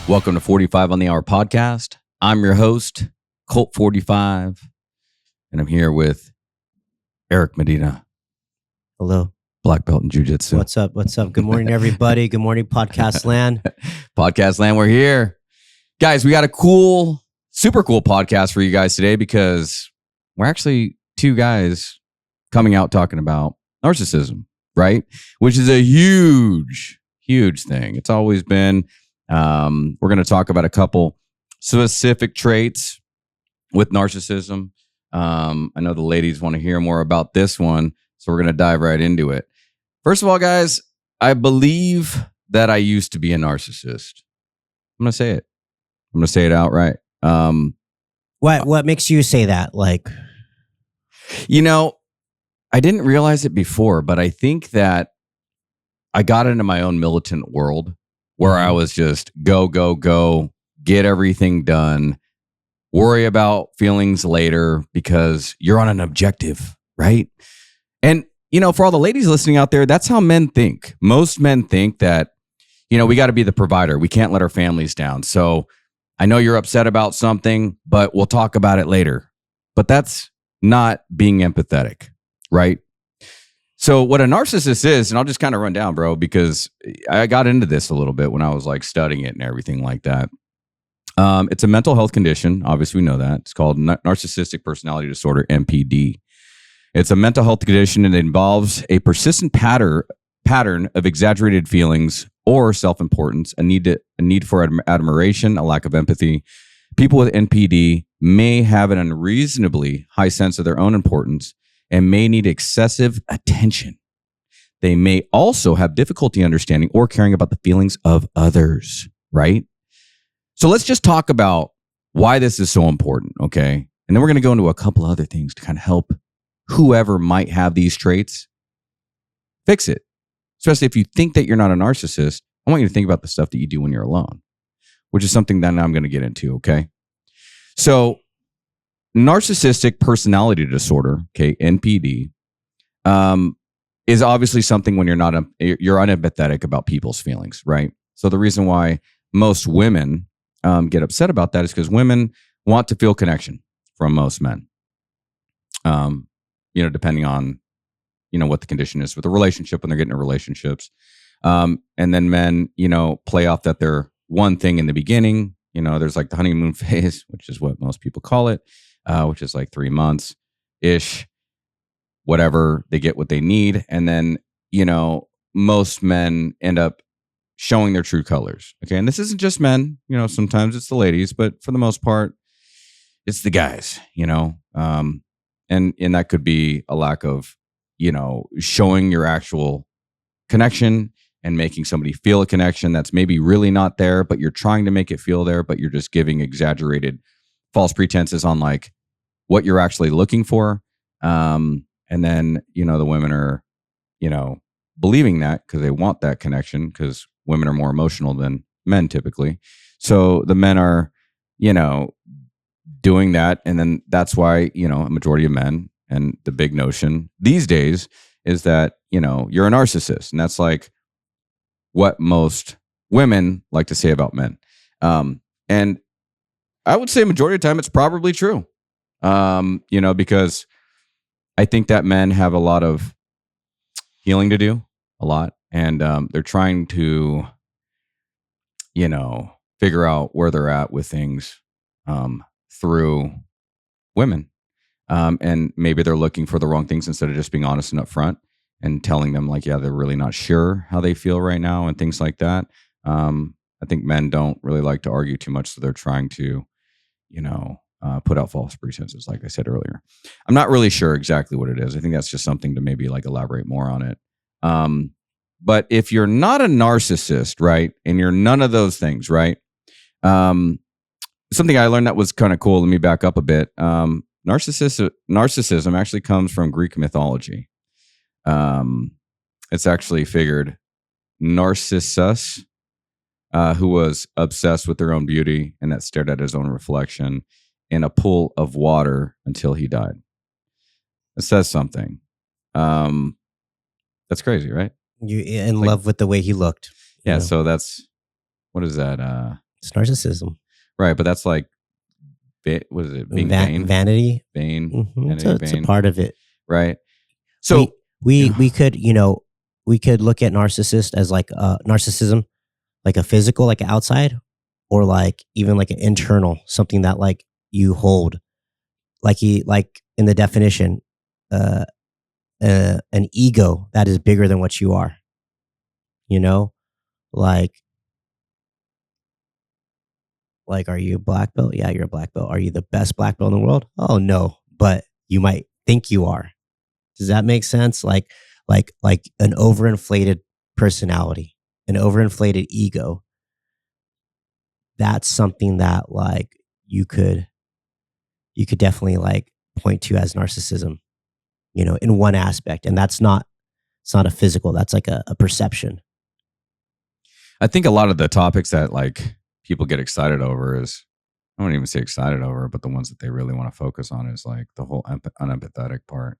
Welcome to 45 on the Hour podcast. I'm your host, Colt 45, and I'm here with Eric Medina. Hello. Black belt in jiu-jitsu. What's up? What's up? Good morning, everybody. Good morning, podcast land. Podcast land, we're here. Guys, we got a super cool podcast for you guys today because we're actually two guys coming out talking about narcissism, right? Which is a huge thing. It's always been. We're going to talk about a couple specific traits with narcissism. I know the ladies want to hear more about this one, so we're going to dive right into it. First of all, guys, I believe that I used to be a narcissist. I'm going to say it. I'm going to say it outright. What makes you say that? Like, I didn't realize it before, but I think that I got into my own militant world where I was just go, get everything done, worry about feelings later because you're on an objective, right? And, for all the ladies listening out there, that's how men think. Most men think that, we got to be the provider. We can't let our families down. So I know you're upset about something, but we'll talk about it later. But that's not being empathetic, right? So what a narcissist is, and I'll just kind of run down, bro, because I got into this a little bit when I was like studying it and everything like that. It's a mental health condition. Obviously, we know that. It's called narcissistic personality disorder, NPD. It's a mental health condition and it involves a persistent pattern of exaggerated feelings or self-importance, a need for admiration, a lack of empathy. People with NPD may have an unreasonably high sense of their own importance and may need excessive attention. They may also have difficulty understanding or caring about the feelings of others, right? So let's just talk about why this is so important, okay? And then we're going to go into a couple other things to kind of help whoever might have these traits fix it. Especially if you think that you're not a narcissist, I want you to think about the stuff that you do when you're alone, which is something that I'm going to get into, okay? So narcissistic personality disorder, okay, NPD, is obviously something when you're unempathetic about people's feelings, right? So the reason why most women get upset about that is because women want to feel connection from most men. Depending on, what the condition is with the relationship when they're getting into relationships. And then men, play off that they're one thing in the beginning. There's like the honeymoon phase, which is what most people call it. Which is like 3 months-ish, whatever, they get what they need. And then, most men end up showing their true colors. Okay. And this isn't just men, sometimes it's the ladies, but for the most part, it's the guys, and that could be a lack of, showing your actual connection and making somebody feel a connection that's maybe really not there, but you're trying to make it feel there, but you're just giving exaggerated false pretenses on like what you're actually looking for. And then, the women are, believing that because they want that connection because women are more emotional than men typically. So the men are, doing that. And then that's why, a majority of men and the big notion these days is that, you're a narcissist. And that's like what most women like to say about men. And I would say majority of the time it's probably true. Because I think that men have a lot of healing to do, a lot. And they're trying to, figure out where they're at with things through women. And maybe they're looking for the wrong things instead of just being honest and upfront and telling them like, yeah, they're really not sure how they feel right now and things like that. I think men don't really like to argue too much. So they're trying to, put out false pretenses, like I said earlier. I'm not really sure exactly what it is. I think that's just something to maybe like elaborate more on it. But if you're not a narcissist, right, and you're none of those things, right, something I learned that was kind of cool. Let me back up a bit. Narcissism actually comes from Greek mythology. It's actually figured Narcissus, who was obsessed with their own beauty and that stared at his own reflection in a pool of water until he died. It says something. That's crazy, right? You in love with the way he looked. Yeah. So that's, what is that? It's narcissism. Right, but that's like, what is it? Being vain? Vanity. Vain. Mm-hmm. Vanity, It's a vain. part of it. Right. So we could, we could look at narcissism like a physical, like an outside, or like even like an internal, something that like you hold, like in the definition, an ego that is bigger than what you are. Like, are you a black belt? Yeah, you're a black belt. Are you the best black belt in the world? Oh no, but you might think you are. Does that make sense? Like an overinflated personality, an overinflated ego. That's something that like you could definitely like point to as narcissism, in one aspect. And it's not a physical, that's like a perception. I think a lot of the topics that like people get excited over is, I wouldn't even say excited over, but the ones that they really want to focus on is like the whole unempathetic part.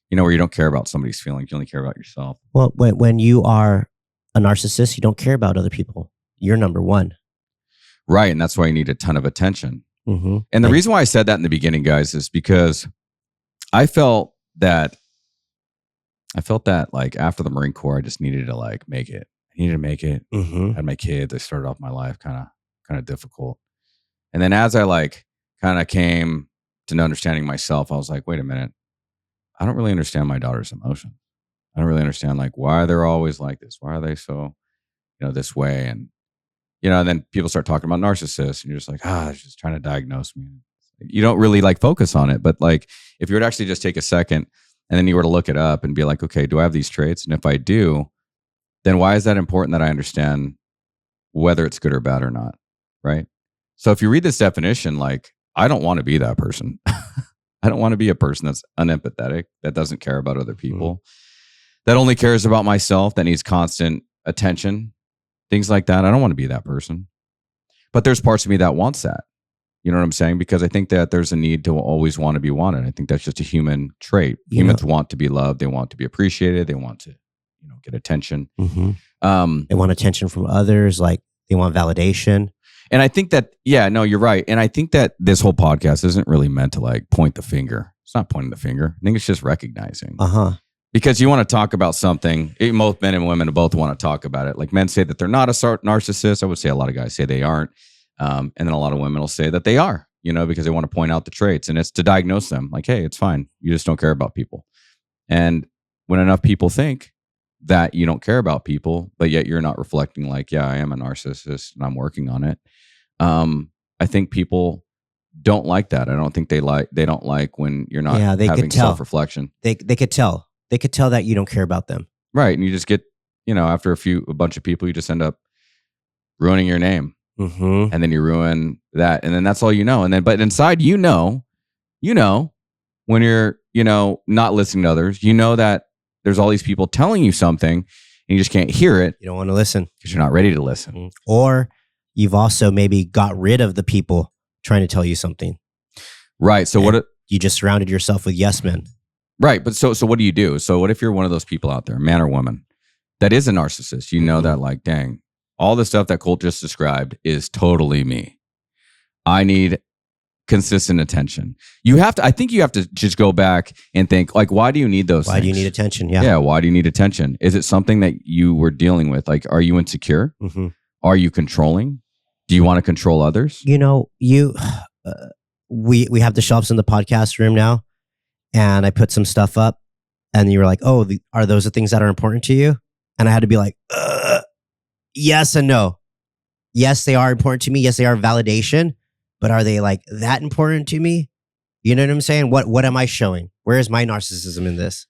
Where you don't care about somebody's feelings, you only care about yourself. Well, when you are a narcissist, you don't care about other people. You're number one. Right, and that's why you need a ton of attention. Mm-hmm. And the reason why I said that in the beginning, guys, is because I felt that like after the Marine Corps, I just needed to like make it. I needed to make it. Mm-hmm. I had my kids. I started off my life kind of difficult. And then as I like kind of came to understanding myself, I was like, wait a minute. I don't really understand my daughter's emotion. I don't really understand like why they're always like this. Why are they so, this way? And, and then people start talking about narcissists and you're just like, they're just trying to diagnose me. You don't really like focus on it. But like, if you were to actually just take a second and then you were to look it up and be like, okay, do I have these traits? And if I do, then why is that important that I understand whether it's good or bad or not? Right. So if you read this definition, like, I don't want to be that person. I don't want to be a person that's unempathetic, that doesn't care about other people, that only cares about myself, that needs constant attention, things like that. I don't want to be that person. But there's parts of me that wants that. You know what I'm saying? Because I think that there's a need to always want to be wanted. I think that's just a human trait. Humans want to be loved. They want to be appreciated. They want to, get attention. Mm-hmm. They want attention from others. Like they want validation. And I think that, you're right. And I think that this whole podcast isn't really meant to like point the finger. It's not pointing the finger. I think it's just recognizing. Because you want to talk about something. Both men and women both want to talk about it. Like men say that they're not a narcissist. I would say a lot of guys say they aren't. And then a lot of women will say that they are, because they want to point out the traits. And it's to diagnose them. Like, hey, it's fine. You just don't care about people. And when enough people think that you don't care about people, but yet you're not reflecting like, yeah, I am a narcissist and I'm working on it. I think people don't like that. I don't think they don't like when you're not having self-reflection. They could tell. They could tell that you don't care about them. Right. And you just get, after a bunch of people, you just end up ruining your name. Mm-hmm. And then you ruin that. And then that's all you know. And then, but inside, when you're, not listening to others, that there's all these people telling you something and you just can't hear it. You don't want to listen. Because you're not ready to listen. Mm-hmm. Or you've also maybe got rid of the people trying to tell you something. Right. So you just surrounded yourself with yes men. Right. But so what do you do? So what if you're one of those people out there, man or woman, that is a narcissist? You know that like, dang, all the stuff that Colt just described is totally me. I need consistent attention. I think you have to just go back and think like, why do you need those things? Why do you need attention? Yeah. Yeah. Why do you need attention? Is it something that you were dealing with? Like, are you insecure? Mm-hmm. Are you controlling? Do you want to control others? We have the shelves in the podcast room now, and I put some stuff up, and you were like, "Oh, are those the things that are important to you?" And I had to be like, yes and no. Yes, they are important to me. Yes, they are validation, but are they like that important to me? You know what I'm saying? What am I showing? Where is my narcissism in this?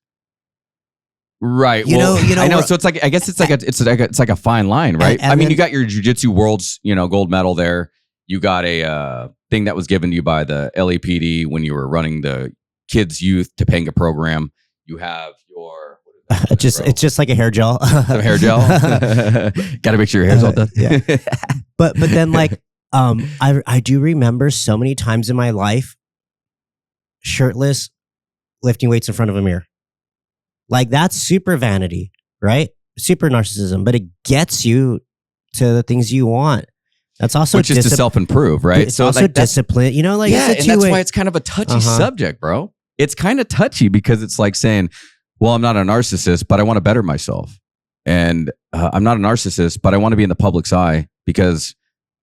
Right. I know. So it's like, I guess it's like a fine line, right? I mean, you got your jiu-jitsu world's, gold medal there. You got a thing that was given to you by the LAPD when you were running the kids youth Topanga program. You have your it's just like a hair gel. Some hair gel. Got to make sure your hair's all done. Yeah. But then like I do remember so many times in my life, shirtless, lifting weights in front of a mirror. Like that's super vanity, right? Super narcissism, but it gets you to the things you want. That's also which is to self-improve, right? It's also discipline. You know, like yeah, it's and that's why it's kind of a touchy subject, bro. It's kind of touchy because it's like saying, well, I'm not a narcissist, but I want to better myself. And I'm not a narcissist, but I want to be in the public's eye because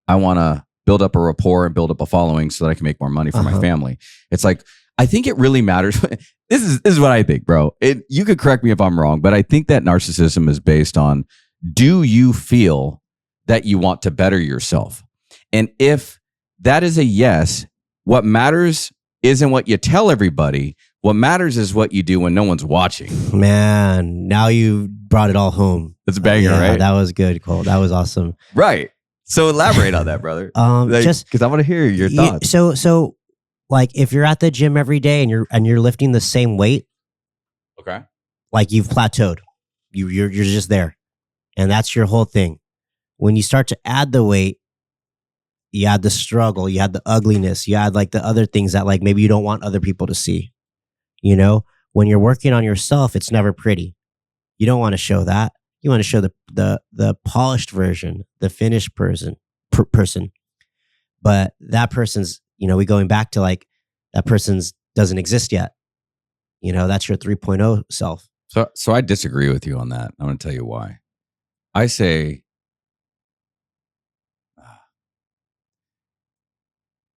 I want to build up a rapport and build up a following so that I can make more money for my family. It's like, I think it really matters. This is what I think, bro. You could correct me if I'm wrong, but I think that narcissism is based on, do you feel that you want to better yourself? And if that is a yes, what matters isn't what you tell everybody. What matters is what you do when no one's watching. Man, now you brought it all home. That's a banger, right? That was good, Colt. That was awesome. Right. So elaborate on that, brother. Just because I want to hear your thoughts. So like if you're at the gym every day and you're lifting the same weight, okay, like you've plateaued. You're just there. And that's your whole thing. When you start to add the weight, you add the struggle, you add the ugliness, you add like the other things that like maybe you don't want other people to see. You know, when you're working on yourself, it's never pretty. You don't want to show that. You want to show the polished version, the finished person. But that person's, you know, we going back to like that person's doesn't exist yet. You know, that's your 3.0 self. So I disagree with you on that. I'm going to tell you why. I say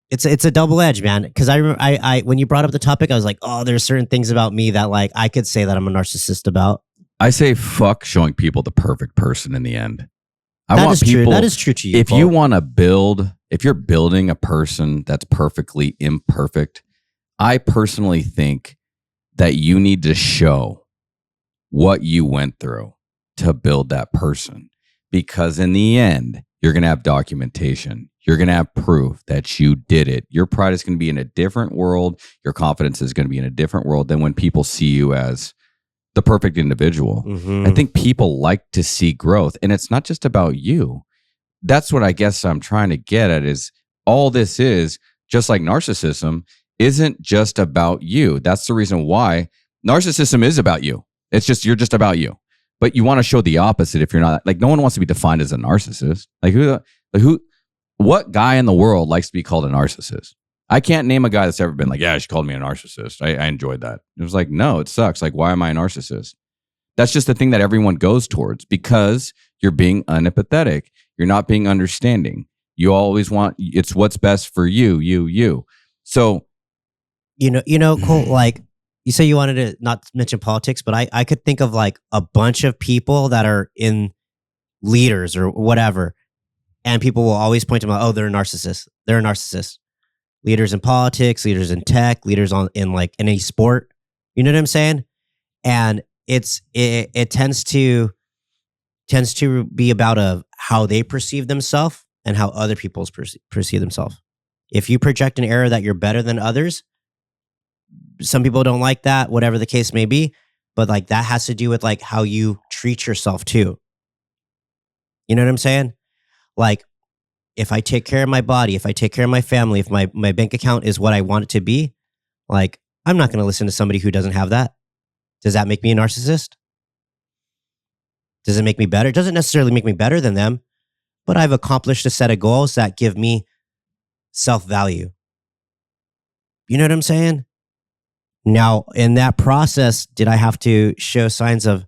it's a double edge, man. Because I when you brought up the topic, I was like, oh, there's certain things about me that like I could say that I'm a narcissist about. I say fuck showing people the perfect person in the end. That is true to you. If you want to build, if you're building a person that's perfectly imperfect, I personally think that you need to show what you went through to build that person. Because in the end, you're going to have documentation. You're going to have proof that you did it. Your pride is going to be in a different world. Your confidence is going to be in a different world than when people see you as the perfect individual. I think people like to see growth, and it's not just about you. That's what I guess I'm trying to get at is all this is, just like narcissism, isn't just about you. That's the reason why narcissism is about you. It's just, you're just about you. But you want to show the opposite if you're not, like, no one wants to be defined as a narcissist. What guy in the world likes to be called a narcissist? I can't name a guy that's ever been like, yeah, she called me a narcissist. I enjoyed that. It was like, no, it sucks. Like, why am I a narcissist? That's just the thing that everyone goes towards because you're being unempathetic. You're not being understanding. You always want, it's what's best for you. So, you know, Colt, like you say you wanted to not mention politics, but I could think of like a bunch of people that are in leaders or whatever. And people will always point to them, oh, they're a narcissist. They're a narcissist. Leaders in politics, leaders in tech, leaders in like any sport. You know what I'm saying? And it tends to be about how they perceive themselves and how other people perceive themselves. If you project an error that you're better than others, some people don't like that, whatever the case may be. But like that has to do with like how you treat yourself too. You know what I'm saying? Like, if I take care of my body, if I take care of my family, if my bank account is what I want it to be, like, I'm not going to listen to somebody who doesn't have that. Does that make me a narcissist? Does it make me better? It doesn't necessarily make me better than them, but I've accomplished a set of goals that give me self-value. You know what I'm saying? Now, in that process, did I have to show signs of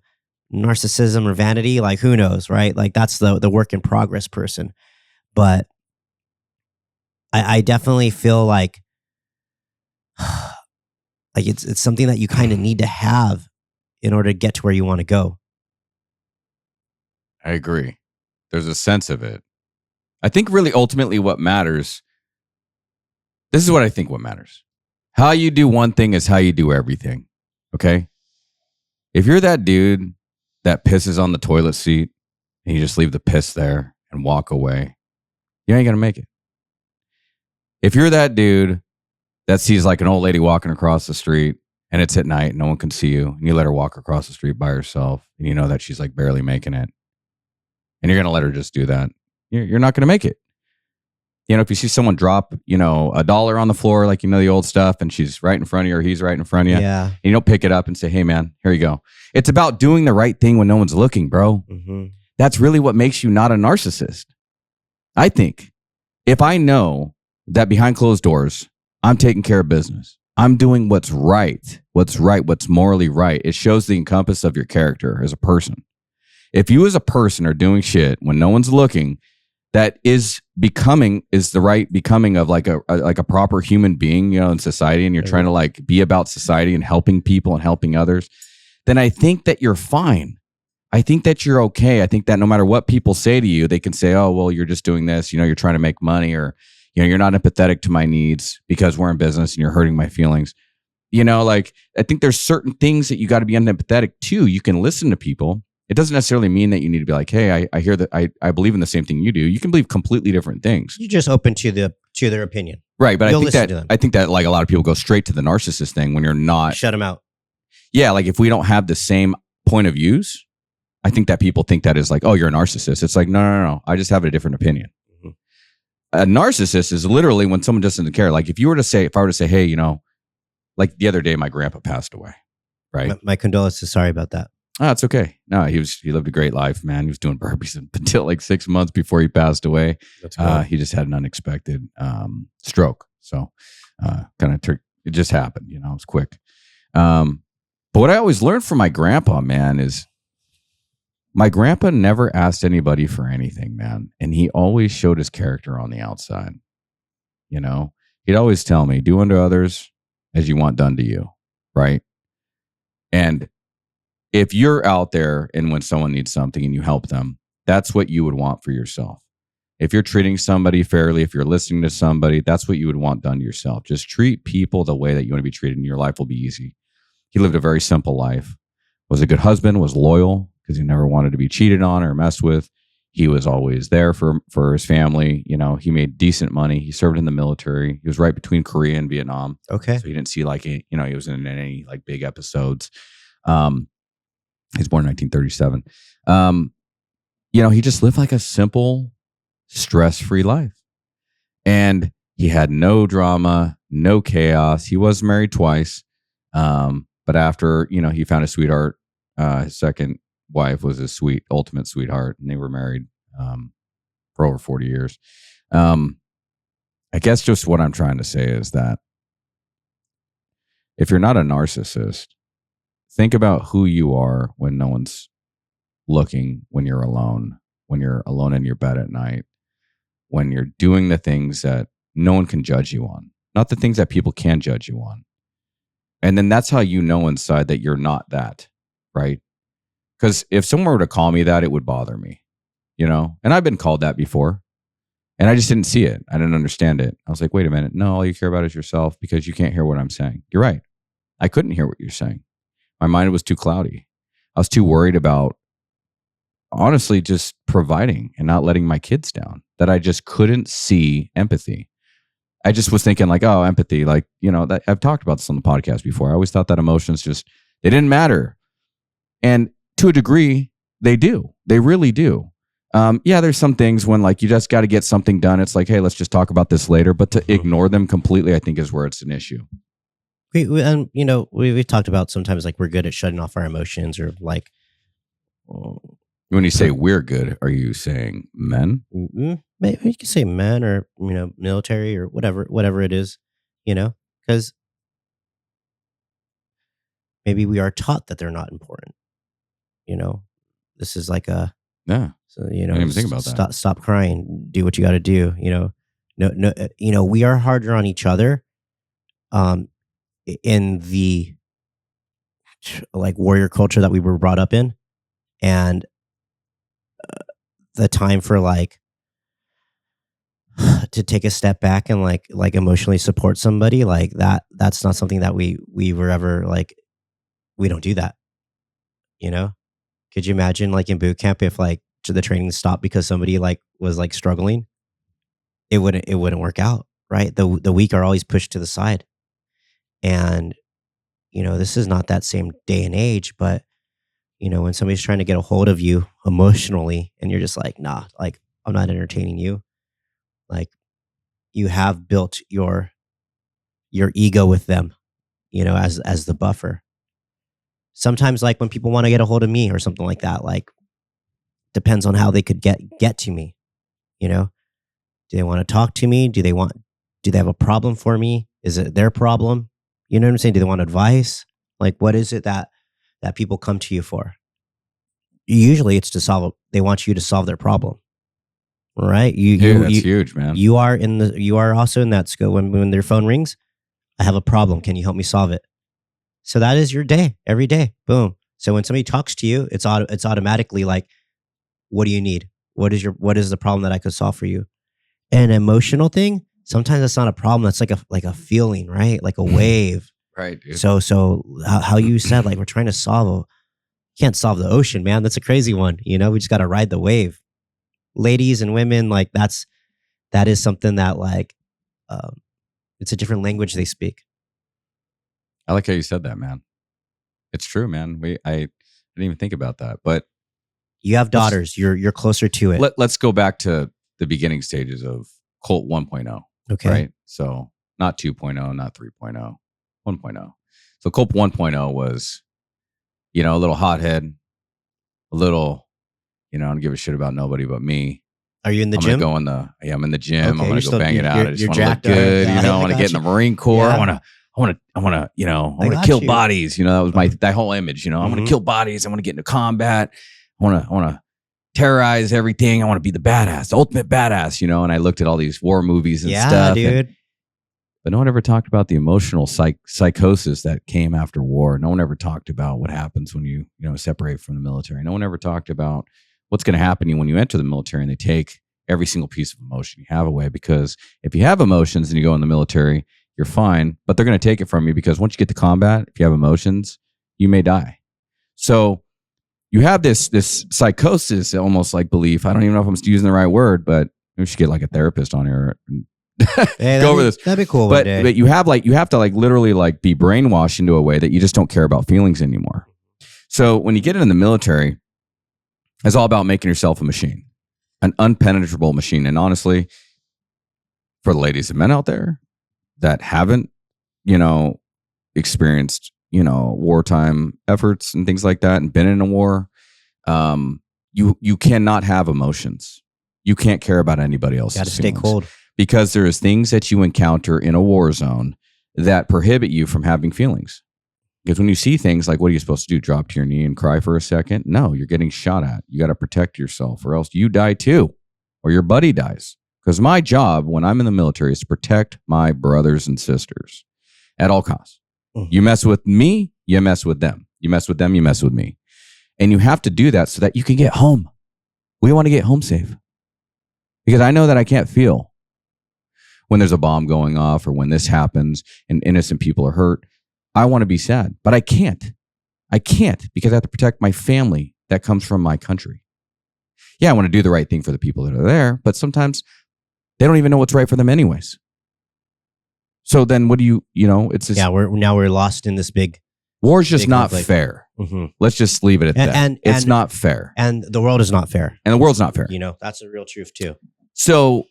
narcissism or vanity? Like, who knows, right? Like, that's the work in progress person. But I definitely feel like it's something that you kind of need to have in order to get to where you want to go. I agree. There's a sense of it. I think really ultimately what matters, this is what I think what matters. How you do one thing is how you do everything. Okay? If you're that dude that pisses on the toilet seat and you just leave the piss there and walk away, you ain't going to make it. If you're that dude that sees like an old lady walking across the street and it's at night, no one can see you, and you let her walk across the street by herself and you know that she's like barely making it, and you're going to let her just do that, you're not going to make it. You know, if you see someone drop, you know, $1 on the floor, like, you know, the old stuff, and she's right in front of you or he's right in front of you, and you don't pick it up and say, hey, man, here you go. It's about doing the right thing when no one's looking, bro. That's really what makes you not a narcissist, I think. if I know that behind closed doors, I'm taking care of business, I'm doing what's right, what's morally right, it shows the encompass of your character as a person. If you as a person are doing shit when no one's looking, that is the right becoming of like a proper human being, in society, and you're trying to like be about society and helping people and helping others, then I think that you're fine. I think that you're okay. I think that no matter what people say to you, they can say, oh, well, you're just doing this, you're trying to make money, or, you're not empathetic to my needs because we're in business and you're hurting my feelings. Like, I think there's certain things that you got to be unempathetic to. You can listen to people. It doesn't necessarily mean that you need to be like, hey, I hear that I believe in the same thing you do. You can believe completely different things. You're just open to their opinion. Right. But I think that like a lot of people go straight to the narcissist thing when you're not. Shut them out. Yeah. Like if we don't have the same point of views, I think that people think that is like, oh, you're a narcissist. It's like, no. I just have a different opinion. Mm-hmm. A narcissist is literally when someone just doesn't care. Like if I were to say, hey, like the other day, my grandpa passed away. Right. My condolences. Sorry about that. Oh, it's okay. No, he lived a great life, man. He was doing burpees until like 6 months before he passed away. That's cool. He just had an unexpected stroke. So it just happened, it was quick. But what I always learned from my grandpa, man, is my grandpa never asked anybody for anything, man. And he always showed his character on the outside. He'd always tell me, do unto others as you want done to you. Right. And if you're out there and when someone needs something and you help them, that's what you would want for yourself. If you're treating somebody fairly, if you're listening to somebody, that's what you would want done to yourself. Just treat people the way that you want to be treated and your life will be easy. He lived a very simple life, was a good husband, was loyal because he never wanted to be cheated on or messed with. He was always there for his family. He made decent money. He served in the military. He was right between Korea and Vietnam. Okay. So he didn't see like, he was in any like big episodes. He's born in 1937. He just lived like a simple, stress-free life. And he had no drama, no chaos. He was married twice. But after, he found a sweetheart, his second wife was his ultimate sweetheart, and they were married for over 40 years. I guess just what I'm trying to say is that if you're not a narcissist, think about who you are when no one's looking, when you're alone in your bed at night, when you're doing the things that no one can judge you on, not the things that people can judge you on. And then that's how you know inside that you're not that, right? Because if someone were to call me that, it would bother me, And I've been called that before, and I just didn't see it. I didn't understand it. I was like, wait a minute. No, all you care about is yourself because you can't hear what I'm saying. You're right. I couldn't hear what you're saying. My mind was too cloudy. I was too worried about, honestly, just providing and not letting my kids down, that I just couldn't see empathy. I just was thinking like, oh, empathy, like, that I've talked about this on the podcast before. I always thought that emotions they didn't matter. And to a degree, they do. They really do. There's some things when like you just got to get something done. It's like, hey, let's just talk about this later. But to ignore them completely, I think is where it's an issue. We've talked about sometimes like we're good at shutting off our emotions, or like. When you say we're good, are you saying men? Maybe you can say men, or military, or whatever it is, because maybe we are taught that they're not important. This is like a So I didn't even think about that. Stop crying. Do what you got to do. No. We are harder on each other. In the like warrior culture that we were brought up in, and the time for like to take a step back and like emotionally support somebody like that, that's not something that we were ever like. We don't do that. Could you imagine like in boot camp if like the training stopped because somebody like was like struggling? It wouldn't work out, right? The weak are always pushed to the side. And this is not that same day and age, but when somebody's trying to get a hold of you emotionally and you're just like, nah, like I'm not entertaining you, like you have built your ego with them, as the buffer. Sometimes like when people want to get a hold of me or something like that, like depends on how they could get to me, Do they want to talk to me? Do they have a problem for me? Is it their problem? You know what I'm saying? Do they want advice? Like, what is it that people come to you for? Usually it's they want you to solve their problem. Right? That's huge, man. You are also in that scope when their phone rings. I have a problem. Can you help me solve it? So that is your day every day. Boom. So when somebody talks to you, it's automatically like, what do you need? What is the problem that I could solve for you? An emotional thing, sometimes it's not a problem. It's like a feeling, right? Like a wave. Right, dude. So how you said, like, we're trying to can't solve the ocean, man. That's a crazy one. We just got to ride the wave. Ladies and women, like that is something that like, it's a different language they speak. I like how you said that, man. It's true, man. I didn't even think about that, but you have daughters. You're closer to it. Let's go back to the beginning stages of Colt 1.0. Okay. Right? So not 2.0, not 3.0, 1.0. So Colt 1.0 was, a little hothead, a little, I don't give a shit about nobody but me. Are you in the gym? I'm in the gym. Okay, I'm going to go bang it out. I just want to look good. I want to get in the Marine Corps. Yeah. I want to kill bodies. That was that whole image. I want to kill bodies. I want to get into combat. I want to terrorize everything. I want to be the badass, the ultimate badass. And I looked at all these war movies and stuff. Yeah, dude. But no one ever talked about the emotional psychosis that came after war. No one ever talked about what happens when you separate from the military. No one ever talked about what's going to happen to you when you enter the military and they take every single piece of emotion you have away. Because if you have emotions and you go in the military, you're fine, but they're going to take it from you because once you get to combat, if you have emotions, you may die. So you have this psychosis, almost like belief. I don't even know if I'm using the right word, but we should get like a therapist on here and go over this. That'd be cool. But you have to literally be brainwashed into a way that you just don't care about feelings anymore. So when you get in the military, it's all about making yourself a machine, an unpenetrable machine. And honestly, for the ladies and men out there that haven't, experienced, wartime efforts and things like that and been in a war, you cannot have emotions. You can't care about anybody else's feelings. Got to stay cold. Because there is things that you encounter in a war zone that prohibit you from having feelings. Because when you see things like, what are you supposed to do? Drop to your knee and cry for a second? No, you're getting shot at. You got to protect yourself or else you die too, or your buddy dies. Because my job when I'm in the military is to protect my brothers and sisters at all costs. Mm-hmm. You mess with me, you mess with them. You mess with them, you mess with me. And you have to do that so that you can get home. We want to get home safe. Because I know that I can't feel when there's a bomb going off or when this happens and innocent people are hurt. I want to be sad, but I can't. Because I have to protect my family that comes from my country. Yeah, I want to do the right thing for the people that are there, but sometimes they don't even know what's right for them anyways. So then what do it's this. Yeah, we're lost in this big. War's just not fair. Mm-hmm. Let's just leave it at that. It's not fair. And the world is not fair. And the world's not fair. That's the real truth too. So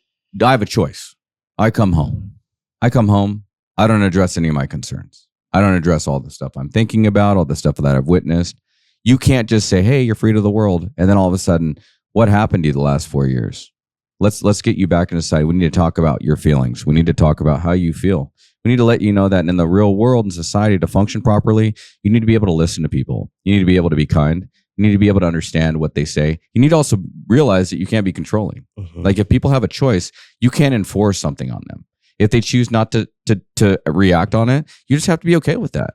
I have a choice. I come home. I don't address any of my concerns. I don't address all the stuff I'm thinking about, all the stuff that I've witnessed. You can't just say, hey, you're free to the world. And then all of a sudden, what happened to you the last 4 years? Let's get you back into society. We need to talk about your feelings. We need to talk about how you feel. We need to let you know that in the real world and society to function properly, you need to be able to listen to people. You need to be able to be kind. You need to be able to understand what they say. You need to also realize that you can't be controlling. Mm-hmm. Like if people have a choice, you can't enforce something on them. If they choose not to react on it, you just have to be okay with that.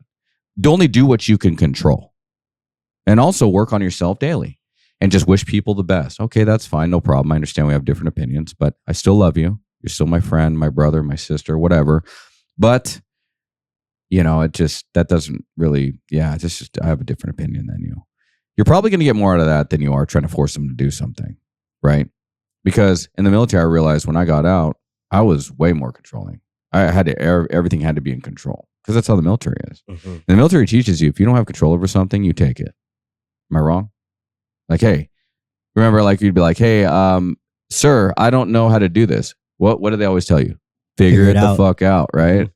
Only do what you can control. And also work on yourself daily and just wish people the best. Okay, that's fine. No problem. I understand we have different opinions, but I still love you. You're still my friend, my brother, my sister, whatever. But, that doesn't really, it's just, I have a different opinion than you. You're probably going to get more out of that than you are trying to force them to do something, right? Because in the military, I realized when I got out, I was way more controlling. Everything had to be in control because that's how the military is. Mm-hmm. And the military teaches you, if you don't have control over something, you take it. Am I wrong? Like, hey, remember, you'd be like, hey, sir, I don't know how to do this. What do they always tell you? Figure it the fuck out, right? Mm-hmm.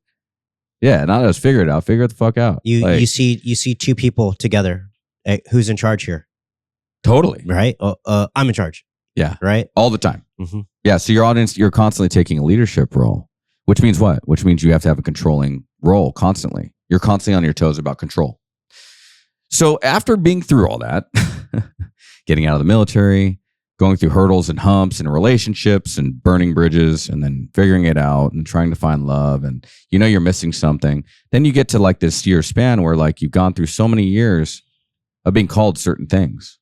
Yeah, not just figure it out. Figure it the fuck out. You see two people together. Hey, who's in charge here? Totally. Right? I'm in charge. Yeah. Right? All the time. Mm-hmm. Yeah. So your audience, you're constantly taking a leadership role, which means what? Which means you have to have a controlling role constantly. You're constantly on your toes about control. So after being through all that, getting out of the military, going through hurdles and humps and relationships and burning bridges and then figuring it out and trying to find love and you know you're missing something, then you get to like this year span where like you've gone through so many years of being called certain things,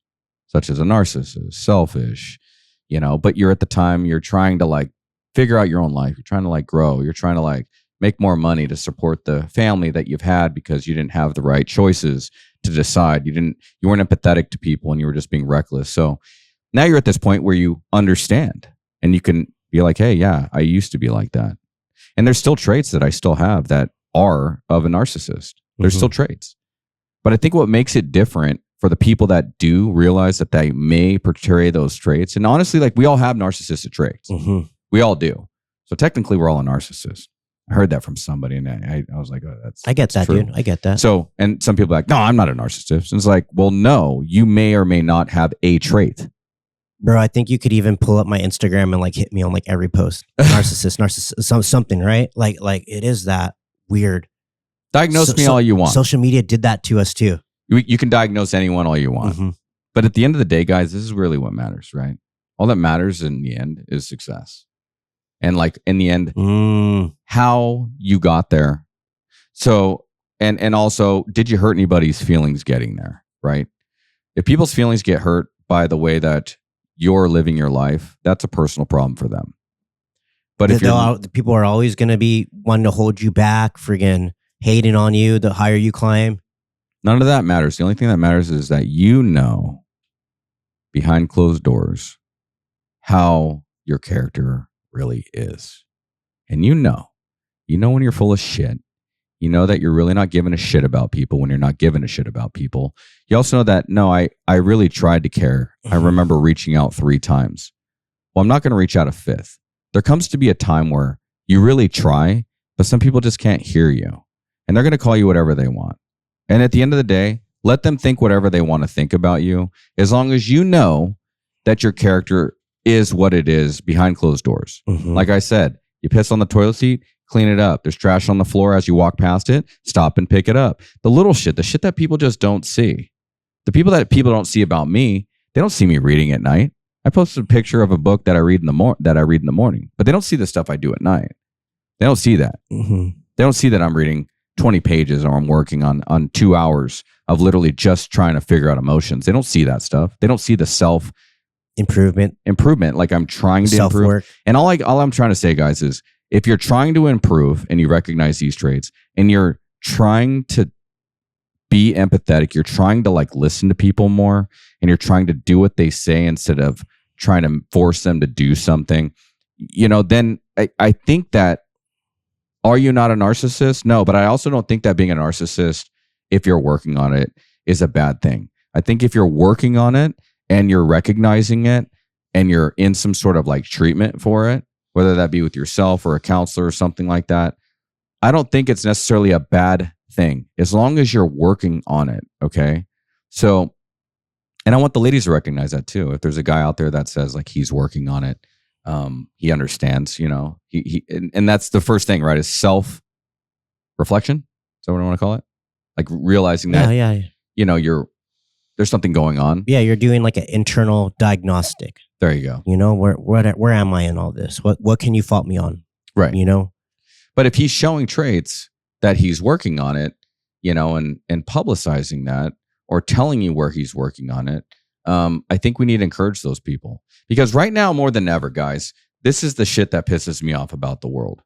such as a narcissist, selfish, you know, but you're at the time you're trying to like figure out your own life. You're trying to like grow. You're trying to like make more money to support the family that you've had because you didn't have the right choices to decide. You weren't empathetic to people and you were just being reckless. So now you're at this point where you understand and you can be like, hey, yeah, I used to be like that. And there's still traits that I still have that are of a narcissist. There's still traits. But I think what makes it different for the people that do realize that they may portray those traits, and honestly, like we all have narcissistic traits. We all do. So technically we're all a narcissist. I heard that from somebody and I was like, oh, I get that, true. dude. I get that. So, and some people are like, no, I'm not a narcissist. And it's like, well, no, you may or may not have a trait. Bro, I think you could even pull up my Instagram and like hit me on like every post. Narcissist, something, right? Like it is that weird. Diagnose me all you want. Social media did that to us too. You can diagnose anyone all you want. But at the end of the day, guys, this is really what matters, right? All that matters in the end is success. And like in the end, how you got there. So, and also, did you hurt anybody's feelings getting there, right? If people's feelings get hurt by the way that you're living your life, that's a personal problem for them. But if the people are always going to be wanting to hold you back, friggin' hating on you the higher you climb. None of that matters. The only thing that matters is that you know behind closed doors how your character really is. And you know when you're full of shit. You know that you're really not giving a shit about people when you're not giving a shit about people. You also know that, no, I really tried to care. I remember reaching out 3 times. Well, I'm not going to reach out a 5th. There comes to be a time where you really try, but some people just can't hear you. And they're going to call you whatever they want. And at the end of the day, let them think whatever they want to think about you, as long as you know that your character is what it is behind closed doors. Like I said, you piss on the toilet seat, clean it up. There's trash on the floor as you walk past it, stop and pick it up. The little shit, the shit that people just don't see. The people that people don't see about me, they don't see me reading at night. I posted a picture of a book that I read in the morning, but they don't see the stuff I do at night. They don't see that. They don't see that I'm reading 20 pages or I'm working on 2 hours of literally just trying to figure out emotions. They don't see that stuff. They don't see the self improvement. Like I'm trying to improve. And all I'm trying to say, guys, is if you're trying to improve and you recognize these traits and you're trying to be empathetic, you're trying to like listen to people more and you're trying to do what they say instead of trying to force them to do something, you know, then I think that, are you not a narcissist? No, but I also don't think that being a narcissist, if you're working on it, is a bad thing. I think if you're working on it and you're recognizing it and you're in some sort of like treatment for it, whether that be with yourself or a counselor or something like that, I don't think it's necessarily a bad thing as long as you're working on it. Okay. So, and I want the ladies to recognize that too. If there's a guy out there that says like he's working on it, he understands, you know, and that's the first thing, right? Is self-reflection. Is that what I want to call it? Like realizing that, you know, there's something going on. Yeah, you're doing like an internal diagnostic. There you go. You know, where am I in all this? What can you fault me on? Right. You know? But if he's showing traits that he's working on it, you know, and publicizing that or telling you where he's working on it, I think we need to encourage those people. Because right now, more than ever, guys, this is the shit that pisses me off about the world.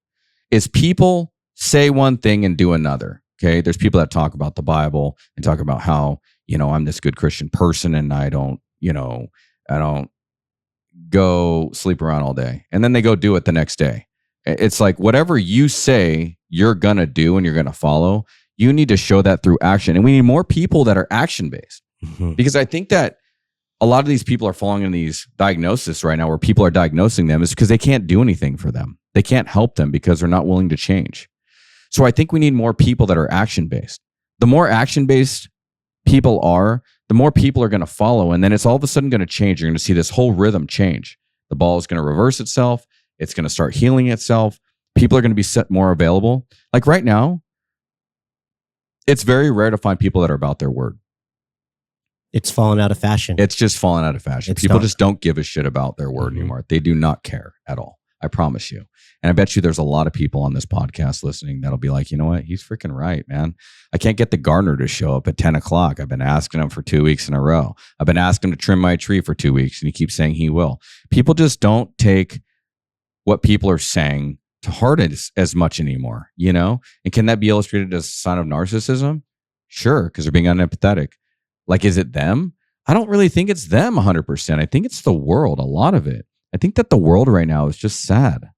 Is people say one thing and do another. Okay. There's people that talk about the Bible and talk about how, you know, I'm this good Christian person and I don't go sleep around all day. And then they go do it the next day. It's like whatever you say you're going to do and you're going to follow, you need to show that through action. And we need more people that are action-based. Because I think that a lot of these people are falling in these diagnoses right now where people are diagnosing them is because they can't do anything for them. They can't help them because they're not willing to change. So I think we need more people that are action-based. The more action-based people are, the more people are going to follow. And then it's all of a sudden going to change. You're going to see this whole rhythm change. The ball is going to reverse itself. It's going to start healing itself. People are going to be set more available. Like right now, it's very rare to find people that are about their word. It's fallen out of fashion. It's just fallen out of fashion. People just don't give a shit about their word anymore. They do not care at all. I promise you. And I bet you there's a lot of people on this podcast listening that'll be like, you know what? He's freaking right, man. I can't get the gardener to show up at 10 o'clock. I've been asking him for 2 weeks in a row. I've been asking him to trim my tree for 2 weeks, and he keeps saying he will. People just don't take what people are saying to heart as much anymore, you know? And can that be illustrated as a sign of narcissism? Sure, because they're being unempathetic. Like, is it them? I don't really think it's them 100%. I think it's the world, a lot of it. I think that the world right now is just sad.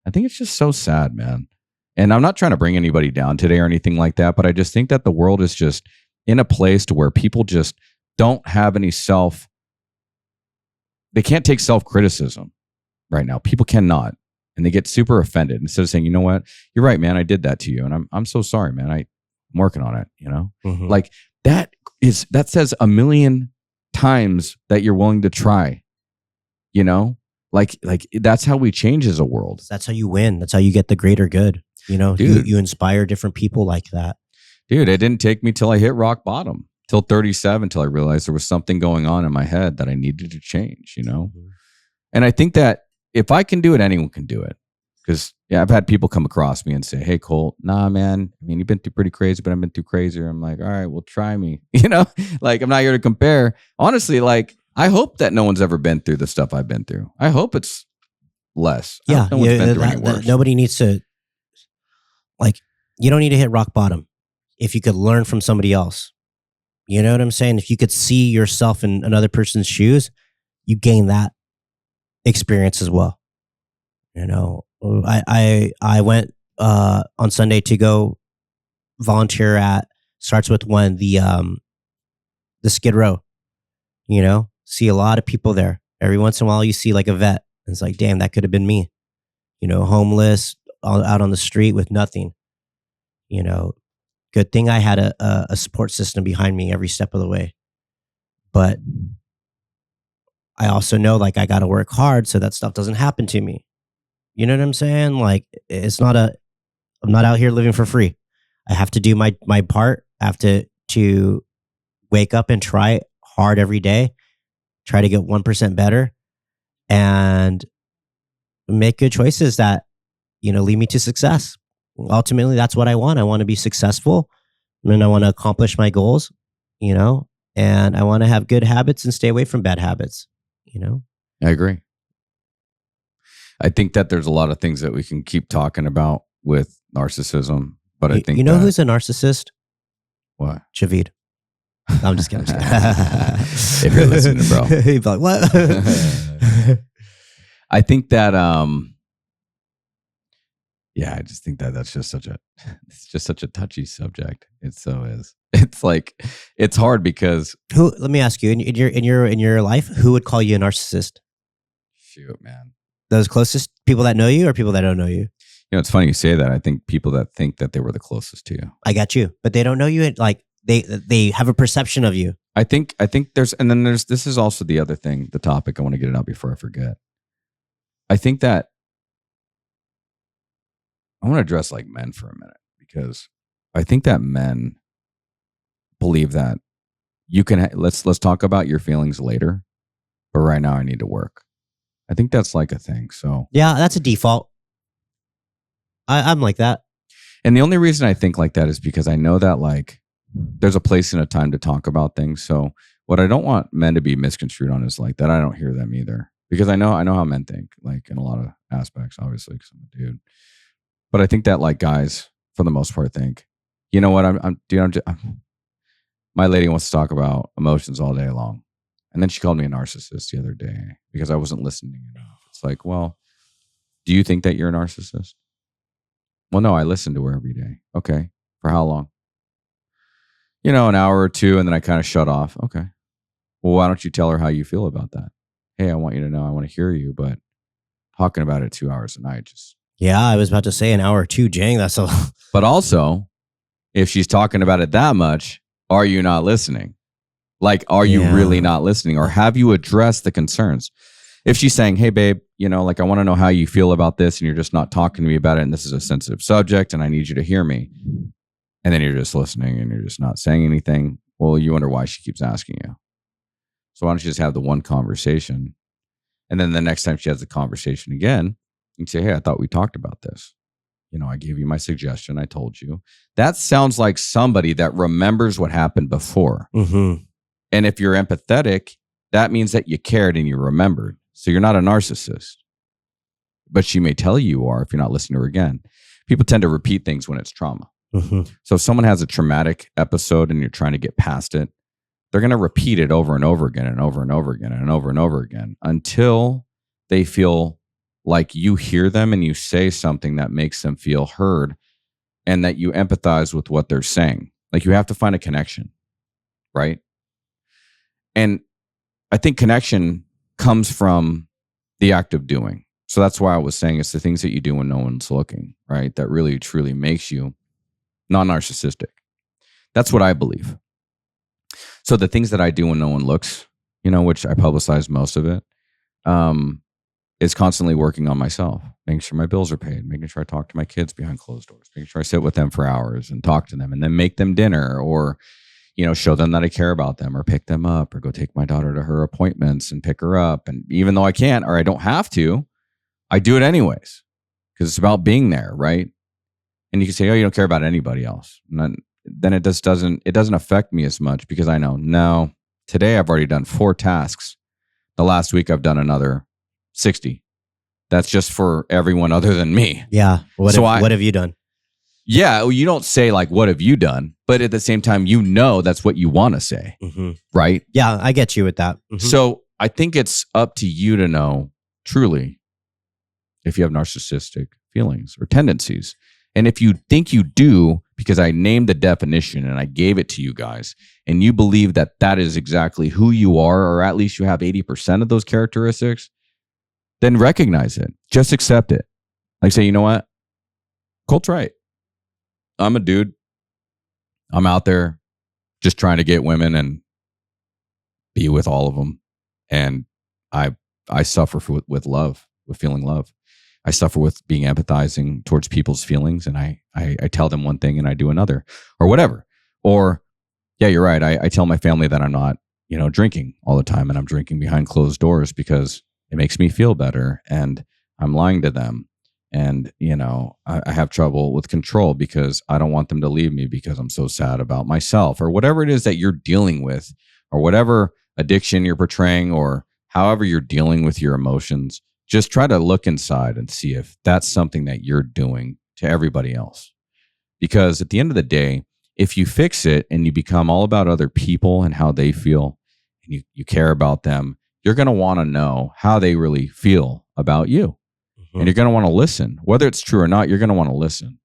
I think it's just so sad, man. And I'm not trying to bring anybody down today or anything like that, but I just think that the world is just in a place to where people just don't have any they can't take self-criticism right now. People cannot. And they get super offended instead of saying, you know what? You're right, man. I did that to you. And I'm so sorry, man. I'm working on it, you know? Like that says a million times that you're willing to try, you know? Like that's how we change as a world. That's how you win. That's how you get the greater good. You know, you inspire different people like that. Dude, it didn't take me till I hit rock bottom, till 37, till I realized there was something going on in my head that I needed to change, you know? And I think that if I can do it, anyone can do it. Because I've had people come across me and say, hey, Colt, nah, man. I mean, you've been through pretty crazy, but I've been through crazier. I'm like, all right, well, try me. You know, like I'm not here to compare. Honestly, like I hope that no one's ever been through the stuff I've been through. I hope it's less. Yeah, no one's been through any worse. Nobody needs to, like, you don't need to hit rock bottom if you could learn from somebody else. You know what I'm saying? If you could see yourself in another person's shoes, you gain that experience as well. You know, I went on Sunday to go volunteer at starts with one the Skid Row. You know, see a lot of people there. Every once in a while, you see like a vet. And it's like, damn, that could have been me. You know, homeless, out on the street with nothing. You know, good thing I had a support system behind me every step of the way. But I also know like I got to work hard so that stuff doesn't happen to me. You know what I'm saying? Like I'm not out here living for free. I have to do my part. I have to wake up and try hard every day, try to get 1% better and make good choices that, you know, lead me to success. Ultimately, that's what I want. I want to be successful and I want to accomplish my goals, you know, and I want to have good habits and stay away from bad habits, you know? I agree. I think that there's a lot of things that we can keep talking about with narcissism, but I think who's a narcissist? What? Javid. No, I'm just kidding. If you're listening, bro, he'd be like, "What?" I think that, I just think that it's just such a touchy subject. It so is. It's like it's hard because Let me ask you in your life, who would call you a narcissist? Shoot, man. Those closest people that know you or people that don't know you? You know, it's funny you say that. I think people that think that they were the closest to you. I got you, but they don't know you. Like they have a perception of you. I think there's this is also the other thing, the topic. I want to get it out before I forget. I think that I want to address like men for a minute because I think that men believe that you can let's talk about your feelings later, but right now I need to work. I think that's like a thing. So yeah, that's a default. I'm like that. And the only reason I think like that is because I know that like there's a place and a time to talk about things. So what I don't want men to be misconstrued on is like that. I don't hear them either because I know how men think like in a lot of aspects, obviously, because I'm a dude. But I think that like guys, for the most part, think, you know what, my lady wants to talk about emotions all day long. And then she called me a narcissist the other day because I wasn't listening enough. It's like, well, do you think that you're a narcissist? Well, no, I listen to her every day. Okay. For how long? You know, an hour or two, and then I kind of shut off. Okay. Well, why don't you tell her how you feel about that? Hey, I want you to know, I want to hear you, but talking about it 2 hours a night just... Yeah, I was about to say an hour or two, Jang. That's a... But also, if she's talking about it that much, are you not listening? Like, are you really not listening? Or have you addressed the concerns? If she's saying, hey, babe, like I want to know how you feel about this, and you're just not talking to me about it, and this is a sensitive subject, and I need you to hear me. And then you're just listening and you're just not saying anything. Well, you wonder why she keeps asking you. So why don't you just have the one conversation? And then the next time she has the conversation again, you say, hey, I thought we talked about this. I gave you my suggestion. I told you. That sounds like somebody that remembers what happened before. Mm-hmm. And if you're empathetic, that means that you cared and you remembered. So you're not a narcissist. But she may tell you are if you're not listening to her again. People tend to repeat things when it's trauma. Mm-hmm. So if someone has a traumatic episode and you're trying to get past it, they're going to repeat it over and over again and over and over again and over and over again until they feel like you hear them and you say something that makes them feel heard and that you empathize with what they're saying. Like you have to find a connection, right? And I think connection comes from the act of doing. So that's why I was saying it's the things that you do when no one's looking, right? That really, truly makes you non-narcissistic. That's what I believe. So the things that I do when no one looks, which I publicize most of it, is constantly working on myself, making sure my bills are paid, making sure I talk to my kids behind closed doors, making sure I sit with them for hours and talk to them and then make them dinner or, show them that I care about them or pick them up or go take my daughter to her appointments and pick her up. And even though I can't or I don't have to, I do it anyways because it's about being there, right? And you can say, oh, you don't care about anybody else. And then it just doesn't affect me as much because I know, no, today I've already done 4 tasks. The last week I've done another 60. That's just for everyone other than me. Yeah. What have you done? Yeah. Well, you don't say like, what have you done? But at the same time, that's what you want to say. Mm-hmm. Right? Yeah. I get you with that. Mm-hmm. So I think it's up to you to know truly if you have narcissistic feelings or tendencies. And if you think you do, because I named the definition and I gave it to you guys, and you believe that that is exactly who you are, or at least you have 80% of those characteristics, then recognize it. Just accept it. Like say, you know what? Colt's right. I'm a dude. I'm out there just trying to get women and be with all of them. And I suffer with love, with feeling love. I suffer with being empathizing towards people's feelings, and I tell them one thing and I do another, or whatever. Or, yeah, you're right. I tell my family that I'm not, drinking all the time, and I'm drinking behind closed doors because it makes me feel better, and I'm lying to them. And, I have trouble with control because I don't want them to leave me because I'm so sad about myself, or whatever it is that you're dealing with, or whatever addiction you're portraying, or however you're dealing with your emotions. Just try to look inside and see if that's something that you're doing to everybody else. Because at the end of the day, if you fix it and you become all about other people and how they feel, and you care about them, you're going to want to know how they really feel about you. Mm-hmm. And you're going to want to listen. Whether it's true or not, you're going to want to listen.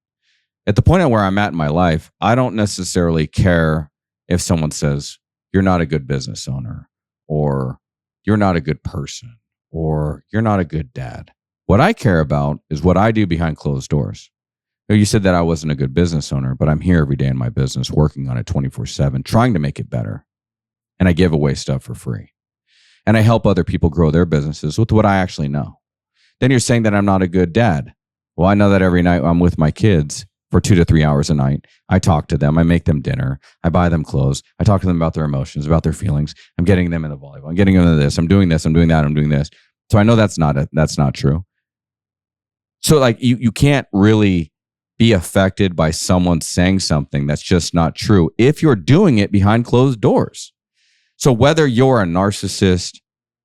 At the point at where I'm at in my life, I don't necessarily care if someone says, you're not a good business owner, or you're not a good person, or you're not a good dad. What I care about is what I do behind closed doors. You said that I wasn't a good business owner, but I'm here every day in my business working on it 24/7, trying to make it better. And I give away stuff for free. And I help other people grow their businesses with what I actually know. Then you're saying that I'm not a good dad. Well, I know that every night I'm with my kids for 2 to 3 hours a night. I talk to them. I make them dinner. I buy them clothes. I talk to them about their emotions, about their feelings. I'm getting them in the volleyball. I'm getting them into this. I'm doing this. I'm doing that. I'm doing this. So I know that's not true. So like you can't really be affected by someone saying something that's just not true if you're doing it behind closed doors. So whether you're a narcissist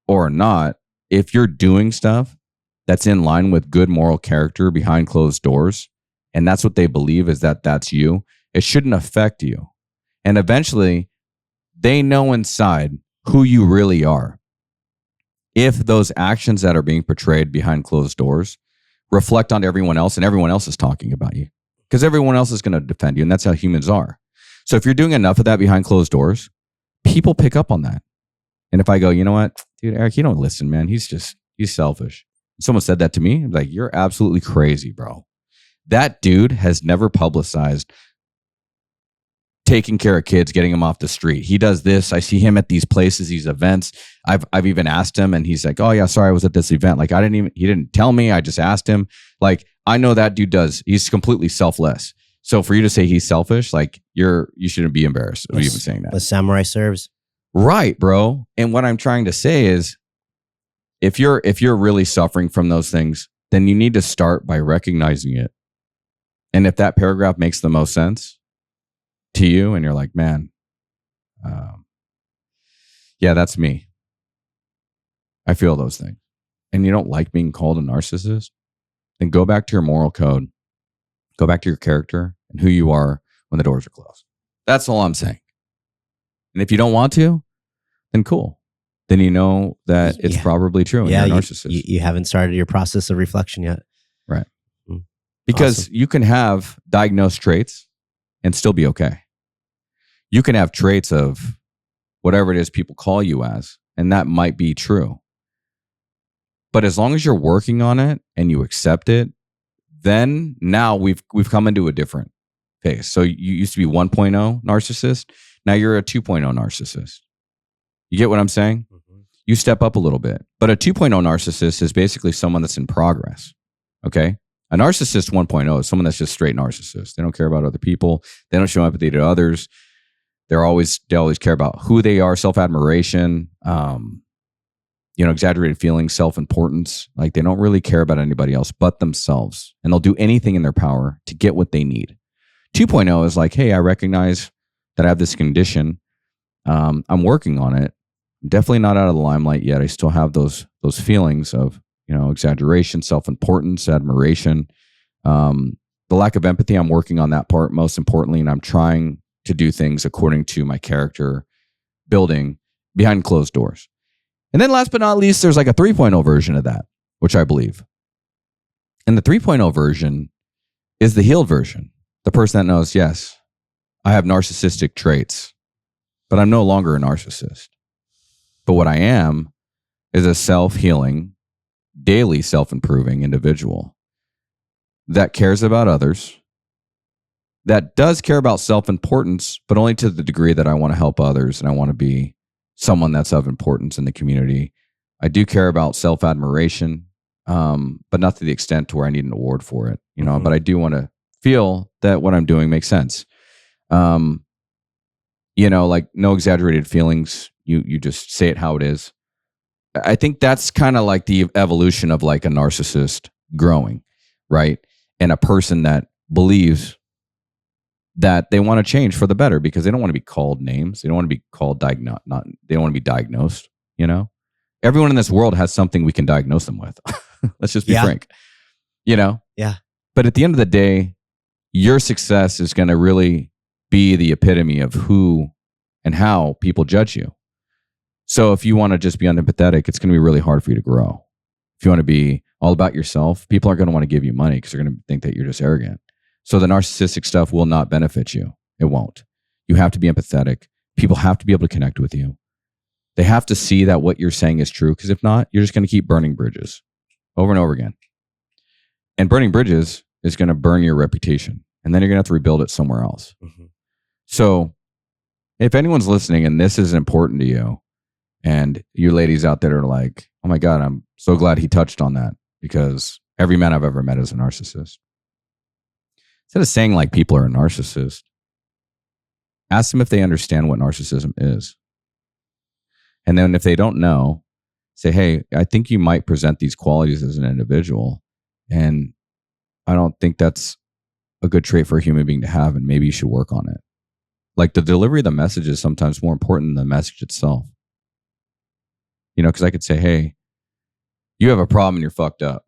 or not, if you're doing stuff that's in line with good moral character behind closed doors, and that's what they believe is that that's you, it shouldn't affect you. And eventually, they know inside who you really are. If those actions that are being portrayed behind closed doors reflect on everyone else, and everyone else is talking about you, because everyone else is going to defend you, and that's how humans are. So if you're doing enough of that behind closed doors, people pick up on that. And if I go, you know what, dude, Eric, you don't listen, man. He's selfish. Someone said that to me. I'm like, you're absolutely crazy, bro. That dude has never publicized taking care of kids, getting them off the street. He does this. I see him at these places, these events. I've even asked him, and he's like, "Oh yeah, sorry, I was at this event." Like he didn't tell me. I just asked him. Like I know that dude does. He's completely selfless. So for you to say he's selfish, like you shouldn't be embarrassed of even saying that. The samurai serves. Right, bro. And what I'm trying to say is, if you're really suffering from those things, then you need to start by recognizing it. And if that paragraph makes the most sense to you, and you're like, man, yeah, that's me. I feel those things. And you don't like being called a narcissist, then go back to your moral code, go back to your character and who you are when the doors are closed. That's all I'm saying. And if you don't want to, then cool. Then you know that it's probably true and you're a narcissist. You haven't started your process of reflection yet. Right. Because you can have diagnosed traits and still be okay. You can have traits of whatever it is people call you as, and that might be true. But as long as you're working on it and you accept it, then now we've come into a different phase. So you used to be 1.0 narcissist. Now you're a 2.0 narcissist. You get what I'm saying? Mm-hmm. You step up a little bit. But a 2.0 narcissist is basically someone that's in progress. Okay? A narcissist 1.0 is someone that's just straight narcissist. They don't care about other people. They don't show empathy to others. They always care about who they are, self-admiration, exaggerated feelings, self-importance. Like they don't really care about anybody else but themselves. And they'll do anything in their power to get what they need. 2.0 is like, hey, I recognize that I have this condition. I'm working on it. I'm definitely not out of the limelight yet. I still have those feelings of, exaggeration, self-importance, admiration. The lack of empathy, I'm working on that part most importantly, and I'm trying to do things according to my character building behind closed doors. And then last but not least, there's like a 3.0 version of that, which I believe. And the 3.0 version is the healed version. The person that knows, yes, I have narcissistic traits, but I'm no longer a narcissist. But what I am is a self-healing, daily self-improving individual that cares about others, that does care about self-importance, but only to the degree that I want to help others and I want to be someone that's of importance in the community. I do care about self-admiration, but not to the extent to where I need an award for it, mm-hmm. But I do want to feel that what I'm doing makes sense. Like no exaggerated feelings. You just say it how it is. I think that's kind of like the evolution of like a narcissist growing, right? And a person that believes that they want to change for the better because they don't want to be called names. They don't want to be called they don't want to be diagnosed, Everyone in this world has something we can diagnose them with. Let's just be frank. Yeah. But at the end of the day, your success is going to really be the epitome of who and how people judge you. So if you want to just be unempathetic, it's going to be really hard for you to grow. If you want to be all about yourself, people aren't going to want to give you money because they're going to think that you're just arrogant. So the narcissistic stuff will not benefit you. It won't. You have to be empathetic. People have to be able to connect with you. They have to see that what you're saying is true, because if not, you're just going to keep burning bridges over and over again. And burning bridges is going to burn your reputation. And then you're going to have to rebuild it somewhere else. Mm-hmm. So if anyone's listening and this is important to you, and you ladies out there are like, oh my God, I'm so glad he touched on that, because every man I've ever met is a narcissist. Instead of saying like people are a narcissist, ask them if they understand what narcissism is. And then if they don't know, say, hey, I think you might present these qualities as an individual, and I don't think that's a good trait for a human being to have, and maybe you should work on it. Like the delivery of the message is sometimes more important than the message itself. Because I could say, hey, you have a problem and you're fucked up.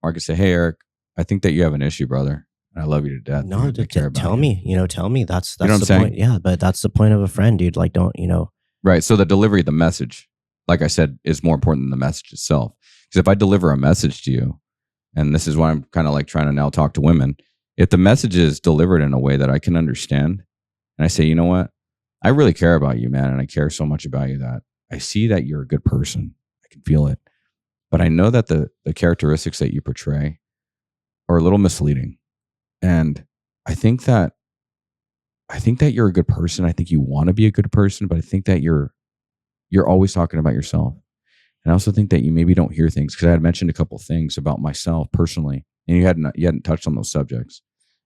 Or I could say, hey, Eric, I think that you have an issue, brother. And I love you to death. No, tell me. Tell me. That's you know the point. Yeah, but that's the point of a friend, dude. Like, don't. Right. So the delivery of the message, like I said, is more important than the message itself. Because if I deliver a message to you, and this is why I'm kind of like trying to now talk to women, if the message is delivered in a way that I can understand, and I say, you know what, I really care about you, man, and I care so much about you that I see that you're a good person. I can feel it. But I know that the characteristics that you portray are a little misleading. And I think that I think that you're a good person. I think you want to be a good person, but I think that you're always talking about yourself. And I also think that you maybe don't hear things, because I had mentioned a couple of things about myself personally, and you hadn't touched on those subjects,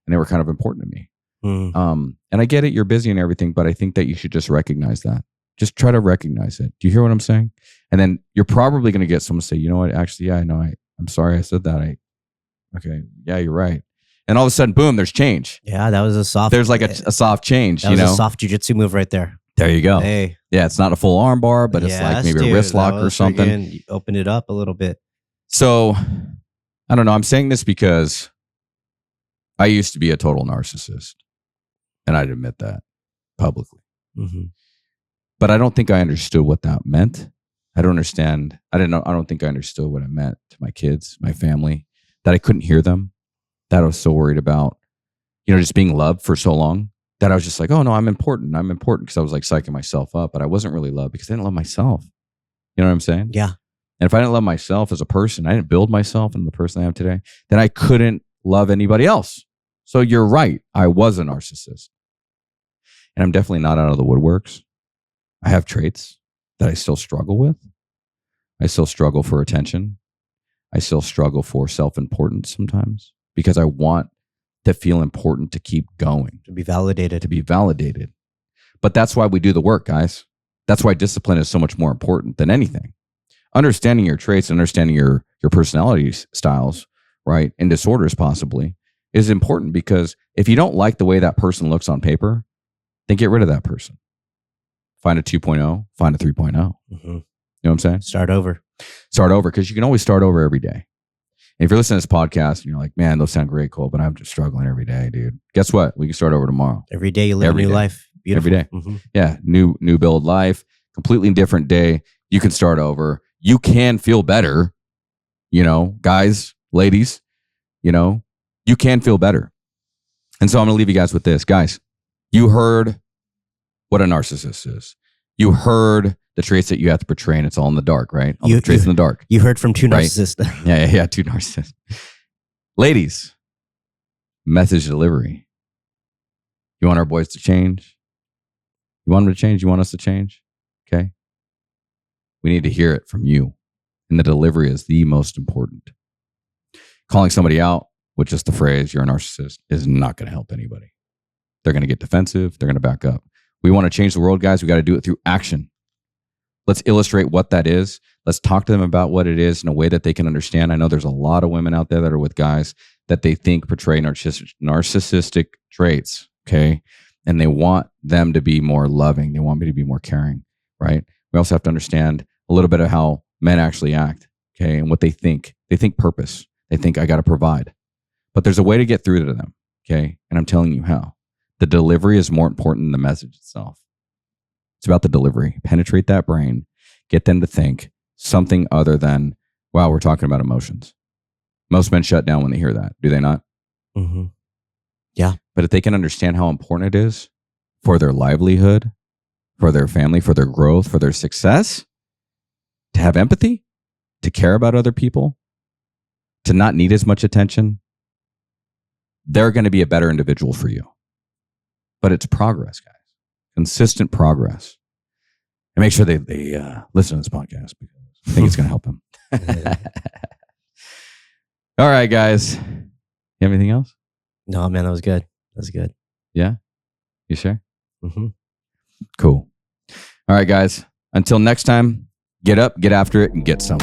and they were kind of important to me. And I get it, you're busy and everything, but I think that you should just recognize that. Just try to recognize it. Do you hear what I'm saying? And then you're probably going to get someone say, you know what, actually, yeah, I know, I'm sorry I said that. Okay, yeah, you're right. And all of a sudden, boom, there's change. Yeah, that was a soft. There's like a soft change. That was a soft jujitsu move right there. There you go. Hey. Yeah, it's not a full arm bar, but it's like maybe a wrist lock or something. You open it up a little bit. So, I don't know. I'm saying this because I used to be a total narcissist, and I'd admit that publicly. But I don't think I understood what that meant. I don't understand. I don't think I understood what it meant to my kids, my family, that I couldn't hear them, that I was so worried about, just being loved for so long, that I was just like, oh no, I'm important. I'm important, because I was like psyching myself up, but I wasn't really loved because I didn't love myself. You know what I'm saying? Yeah. And if I didn't love myself as a person, I didn't build myself into the person I am today, then I couldn't love anybody else. So you're right. I was a narcissist. And I'm definitely not out of the woodworks. I have traits that I still struggle with. I still struggle for attention. I still struggle for self-importance sometimes, because I want to feel important to keep going. To be validated. But that's why we do the work, guys. That's why discipline is so much more important than anything. Understanding your traits, understanding your personality styles, right, and disorders possibly, is important, because if you don't like the way that person looks on paper, then get rid of that person. Find a 2.0, find a 3.0. You know what I'm saying? Start over, because you can always start over every day. And if you're listening to this podcast and you're like, man, those sound great, Colt, but I'm just struggling every day, dude. Guess what? We can start over tomorrow. Every day you live a new life. Beautiful. Every day. Yeah. New build life, completely different day. You can start over. You can feel better, guys, ladies, you can feel better. And so I'm going to leave you guys with this. Guys, you heard what a narcissist is. You heard the traits that you have to portray, and it's all in the dark, right? All the traits in the dark. You heard from two narcissists. Yeah, two narcissists. Ladies, message delivery. You want our boys to change? You want them to change? You want us to change? Okay. We need to hear it from you. And the delivery is the most important. Calling somebody out with just the phrase, you're a narcissist, is not going to help anybody. They're going to get defensive. They're going to back up. We want to change the world, guys. We got to do it through action. Let's illustrate what that is. Let's talk to them about what it is in a way that they can understand. I know there's a lot of women out there that are with guys that they think portray narcissistic traits, okay? And they want them to be more loving. They want me to be more caring, right? We also have to understand a little bit of how men actually act, okay? And what they think. They think purpose. They think, I got to provide. But there's a way to get through to them, okay? And I'm telling you how. The delivery is more important than the message itself. It's about the delivery. Penetrate that brain. Get them to think something other than, wow, we're talking about emotions. Most men shut down when they hear that. Do they not? Yeah. But if they can understand how important it is for their livelihood, for their family, for their growth, for their success, to have empathy, to care about other people, to not need as much attention, they're going to be a better individual for you. But it's progress, guys. Consistent progress. And make sure they listen to this podcast, because I think it's going to help them. All right, guys. You have anything else? No, man, that was good. Yeah? You sure? Cool. All right, guys. Until next time, get up, get after it, and get some.